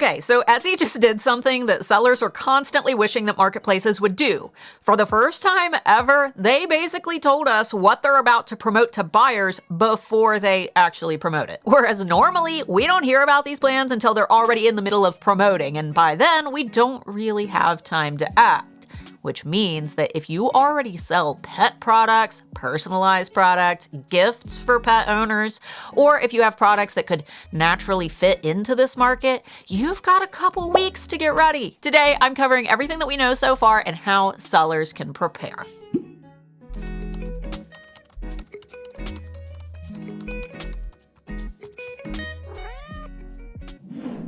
Okay, so Etsy just did something that sellers are constantly wishing that marketplaces would do. For the first time ever, they basically told us what they're about to promote to buyers before they actually promote it. Whereas normally, we don't hear about these plans until they're already in the middle of promoting, and by then, we don't really have time to act. Which means that if you already sell pet products, personalized products, gifts for pet owners, or if you have products that could naturally fit into this market, you've got a couple weeks to get ready. Today, I'm covering everything that we know so far and how sellers can prepare.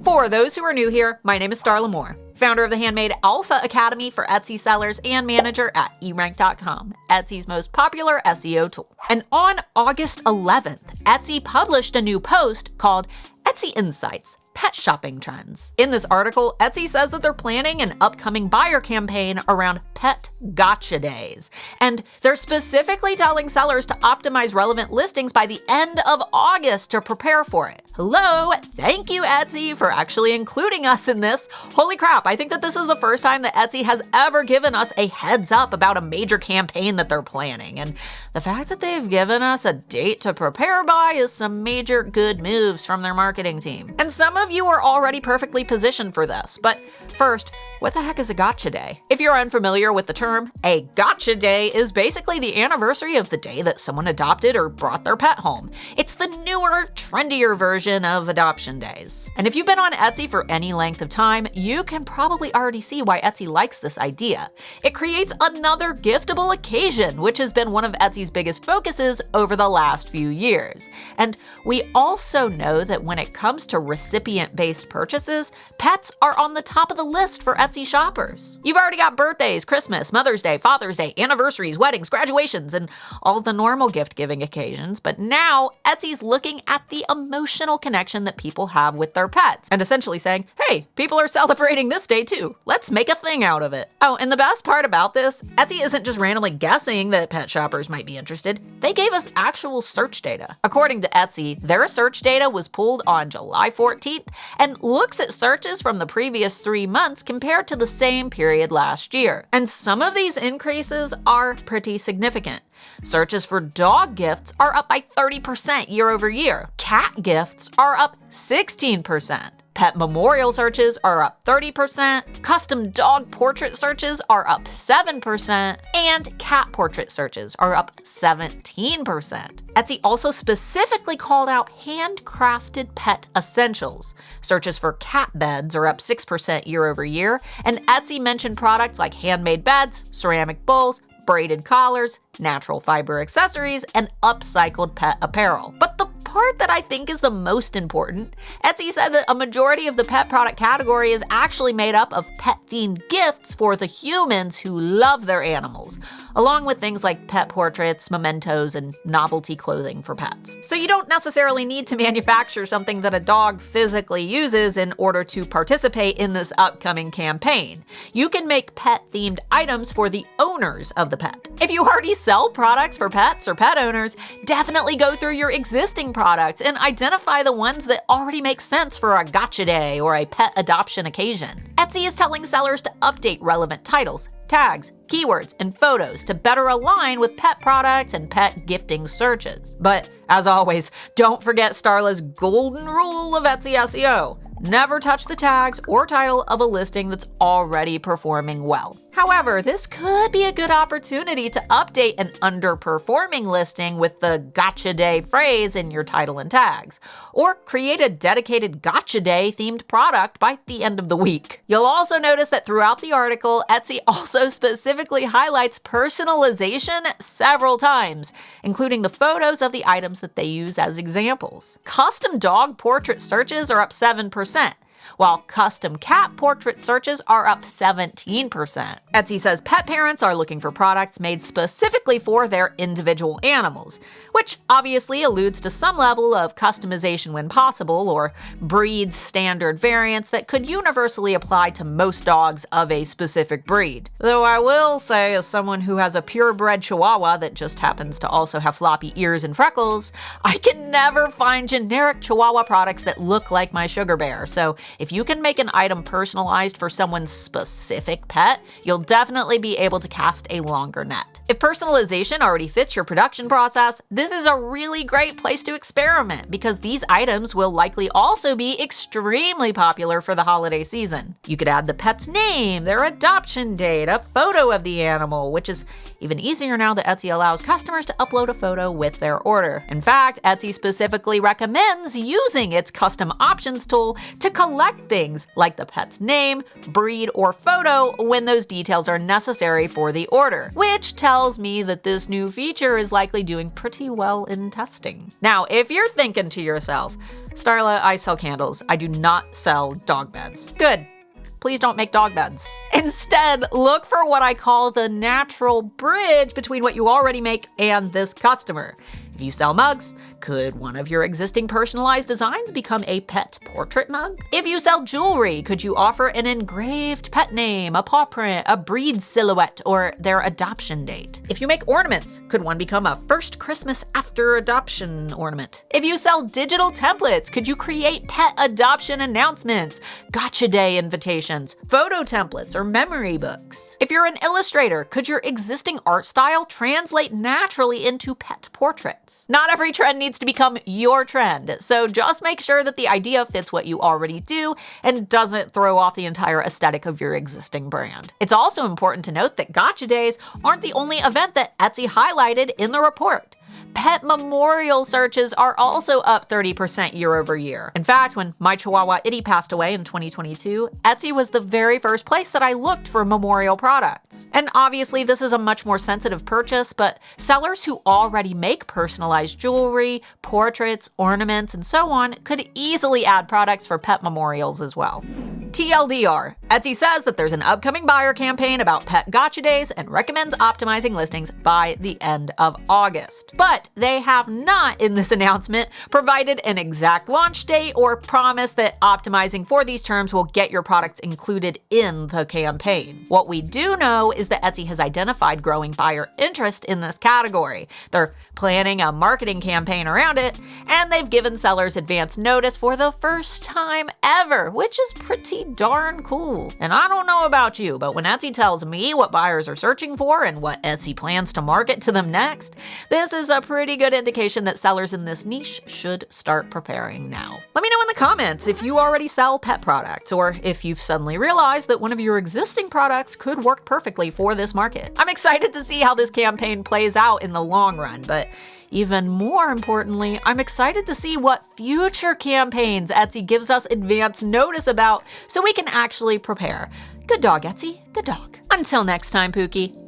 For those who are new here, my name is Starla, founder of the Handmade Alpha Academy for Etsy sellers and manager at erank.com, Etsy's most popular SEO tool. And on August 11th, Etsy published a new post called Etsy Insights: Pet Shopping Trends. In this article, Etsy says that they're planning an upcoming buyer campaign around pet gotcha days. And they're specifically telling sellers to optimize relevant listings by the end of August to prepare for it. Hello, thank you Etsy for actually including us in this. Holy crap, I think that this is the first time that Etsy has ever given us a heads up about a major campaign that they're planning. And the fact that they've given us a date to prepare by is some major good moves from their marketing team. And some of you are already perfectly positioned for this, but first, what the heck is a gotcha day? If you're unfamiliar with the term, a gotcha day is basically the anniversary of the day that someone adopted or brought their pet home. It's the newer, trendier version of adoption days. And if you've been on Etsy for any length of time, you can probably already see why Etsy likes this idea. It creates another giftable occasion, which has been one of Etsy's biggest focuses over the last few years. And we also know that when it comes to recipient-based purchases, pets are on the top of the list for Etsy shoppers. You've already got birthdays, Christmas, Mother's Day, Father's Day, anniversaries, weddings, graduations, and all the normal gift-giving occasions, but now Etsy's looking at the emotional connection that people have with their pets and essentially saying, hey, people are celebrating this day too. Let's make a thing out of it. Oh, and the best part about this, Etsy isn't just randomly guessing that pet shoppers might be interested. They gave us actual search data. According to Etsy, their search data was pulled on July 14th and looks at searches from the previous 3 months compared to the same period last year. And some of these increases are pretty significant. Searches for dog gifts are up by 30% year over year. Cat gifts are up 16%. Pet memorial searches are up 30%, custom dog portrait searches are up 7%, and cat portrait searches are up 17%. Etsy also specifically called out handcrafted pet essentials. Searches for cat beds are up 6% year over year, and Etsy mentioned products like handmade beds, ceramic bowls, braided collars, natural fiber accessories, and upcycled pet apparel. But the part that I think is the most important, Etsy said that a majority of the pet product category is actually made up of pet-themed gifts for the humans who love their animals, along with things like pet portraits, mementos, and novelty clothing for pets. So you don't necessarily need to manufacture something that a dog physically uses in order to participate in this upcoming campaign. You can make pet-themed items for the owners of the pet. If you already sell products for pets or pet owners, definitely go through your existing products and identify the ones that already make sense for a gotcha day or a pet adoption occasion. Etsy is telling sellers to update relevant titles, tags, keywords, and photos to better align with pet products and pet gifting searches. But as always, don't forget Starla's golden rule of Etsy SEO. Never touch the tags or title of a listing that's already performing well. However, this could be a good opportunity to update an underperforming listing with the gotcha day phrase in your title and tags, or create a dedicated gotcha day themed product by the end of the week. You'll also notice that throughout the article, Etsy also specifically highlights personalization several times, including the photos of the items that they use as examples. Custom dog portrait searches are up 7%. while custom cat portrait searches are up 17%. Etsy says pet parents are looking for products made specifically for their individual animals, which obviously alludes to some level of customization when possible, or breed standard variants that could universally apply to most dogs of a specific breed. Though I will say, as someone who has a purebred Chihuahua that just happens to also have floppy ears and freckles, I can never find generic Chihuahua products that look like my sugar bear. So If you can make an item personalized for someone's specific pet, you'll definitely be able to cast a longer net. If personalization already fits your production process, this is a really great place to experiment because these items will likely also be extremely popular for the holiday season. You could add the pet's name, their adoption date, a photo of the animal, which is even easier now that Etsy allows customers to upload a photo with their order. In fact, Etsy specifically recommends using its custom options tool to collect things like the pet's name, breed, or photo when those details are necessary for the order, which tells me that this new feature is likely doing pretty well in testing. Now, if you're thinking to yourself, Starla, I sell candles, I do not sell dog beds. Good. Please don't make dog beds. Instead, look for what I call the natural bridge between what you already make and this customer. If you sell mugs, could one of your existing personalized designs become a pet portrait mug? If you sell jewelry, could you offer an engraved pet name, a paw print, a breed silhouette, or their adoption date? If you make ornaments, could one become a first Christmas after adoption ornament? If you sell digital templates, could you create pet adoption announcements, gotcha day invitations, photo templates, or memory books? If you're an illustrator, could your existing art style translate naturally into pet portraits? Not every trend needs to become your trend, so just make sure that the idea fits what you already do and doesn't throw off the entire aesthetic of your existing brand. It's also important to note that Gotcha Days aren't the only event that Etsy highlighted in the report. Pet memorial searches are also up 30% year over year. In fact, when my Chihuahua Itty passed away in 2022, Etsy was the very first place that I looked for memorial products. And obviously this is a much more sensitive purchase, but sellers who already make personalized jewelry, portraits, ornaments, and so on could easily add products for pet memorials as well. TLDR, Etsy says that there's an upcoming buyer campaign about pet gotcha days and recommends optimizing listings by the end of August. But they have not, in this announcement, provided an exact launch date or promise that optimizing for these terms will get your products included in the campaign. What we do know is that Etsy has identified growing buyer interest in this category. They're planning a marketing campaign around it, and they've given sellers advance notice for the first time ever, which is pretty darn cool. And I don't know about you, but when Etsy tells me what buyers are searching for and what Etsy plans to market to them next, this is a pretty good indication that sellers in this niche should start preparing now. Let me know in the comments if you already sell pet products, or if you've suddenly realized that one of your existing products could work perfectly for this market. I'm excited to see how this campaign plays out in the long run, but even more importantly, I'm excited to see what future campaigns Etsy gives us advance notice about so we can actually prepare. Good dog, Etsy. Good dog. Until next time, Pookie.